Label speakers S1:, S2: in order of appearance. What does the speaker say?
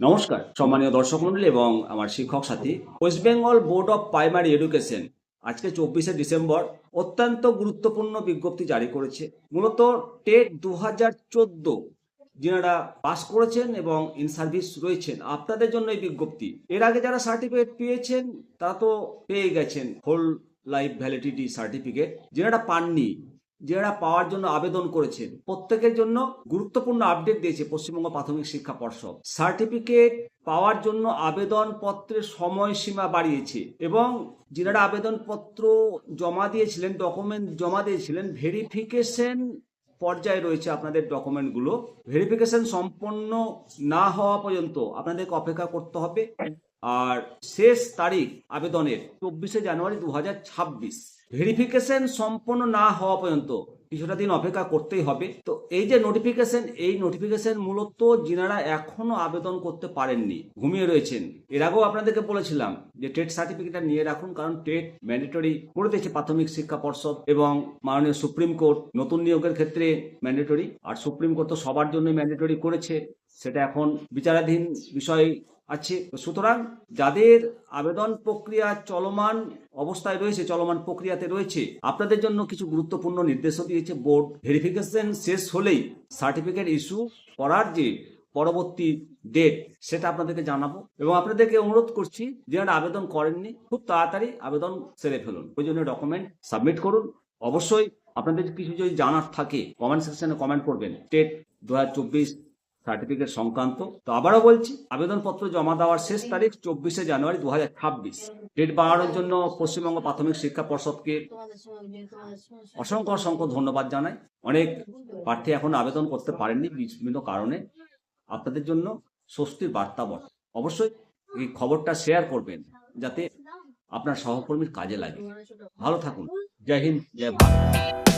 S1: নমস্কার সম্মানীয় দর্শক মন্ডলী এবং আমার শিক্ষক সাথী। West Bengal board of primary education আজকে 24শে ডিসেম্বর অত্যন্ত গুরুত্বপূর্ণ বিজ্ঞপ্তি জারি করেছে। মূলত টেট 2014 যারা পাস করেছেন এবং ইন সার্ভিস রয়েছেন আপনাদের জন্য এই বিজ্ঞপ্তি। এর আগে যারা সার্টিফিকেট পেয়েছেন তারা তো পেয়ে গেছেন হোল লাইফ ভ্যালিডিটি সার্টিফিকেট। যারা পাননি, যারা পাওয়ার জন্য আবেদন করেছেন, প্রত্যেকের জন্য গুরুত্বপূর্ণ আপডেট দিয়েছে পশ্চিমবঙ্গ প্রাথমিক শিক্ষা পর্ষদ। সার্টিফিকেট পাওয়ার জন্য আবেদনপত্রের সময়সীমা বাড়িয়েছে এবং যারা আবেদনপত্র জমা দিয়েছিলেন, ডকুমেন্ট জমা দিয়েছিলেন, ভেরিফিকেশন পর্যায়ে রয়েছে আপনাদের ডকুমেন্টগুলো। ভেরিফিকেশন সম্পন্ন না হওয়া পর্যন্ত আপনাদেরকে অপেক্ষা করতে হবে। আর শেষ তারিখ আবেদনের 24শে জানুয়ারি 2026। ভেরিফিকেশন সম্পন্ন না হওয়া পর্যন্ত কিছুটা দিন অপেক্ষা করতেই হবে। তো এই যে নোটিফিকেশন, এই নোটিফিকেশন মূলত যিনারা এখনো আবেদন করতে পারেননি, ঘুমিয়ে রয়েছেন। এর আগেও আপনাদেরকে বলেছিলাম যে টেট সার্টিফিকেটটা নিয়ে রাখুন, কারণ টেট ম্যান্ডেটরি করে দিয়েছে প্রাথমিক শিক্ষা পর্ষদ এবং মাননীয় সুপ্রিম কোর্ট নতুন নিয়োগের ক্ষেত্রে ম্যান্ডেটরি। আর সুপ্রিম কোর্ট তো সবার জন্য ম্যান্ডেটরি করেছে, সেটা এখন বিচারাধীন বিষয় আছে। সুতরাং যাদের আবেদন প্রক্রিয়া চলমান অবস্থায় রয়েছে, চলমান প্রক্রিয়াতে রয়েছে, আপনাদের জন্য কিছু গুরুত্বপূর্ণ নির্দেশও দিয়েছে বোর্ড। ভেরিফিকেশন শেষ হলেই সার্টিফিকেট ইস্যু করার যে পরবর্তী ডেট সেটা আপনাদেরকে জানাবো এবং আপনাদেরকে অনুরোধ করছি যারা আবেদন করেননি খুব তাড়াতাড়ি আবেদন সেরে ফেলুন, প্রয়োজনীয় ডকুমেন্ট সাবমিট করুন। অবশ্যই আপনাদের কিছু যদি জানার থাকে কমেন্ট সেকশনে কমেন্ট করবেন টেট 2024 সার্টিফিকেট সংক্রান্ত। তো আবারও বলছি, আবেদনপত্র জমা দেওয়ার শেষ তারিখ 24শে জানুয়ারি 2026। ডেট বাড়ানোর জন্য পশ্চিমবঙ্গ প্রাথমিক শিক্ষা পর্ষদকে অসংখ্য অসংখ্য ধন্যবাদ জানাই। অনেক প্রার্থী এখন আবেদন করতে পারেননি বিভিন্ন কারণে। আপনাদের জন্য স্বস্তির বার্তা বটে। অবশ্যই এই খবরটা শেয়ার করবেন যাতে আপনার সহকর্মীর কাজে লাগে। ভালো থাকুন। জয় হিন্দ, জয় ভারত।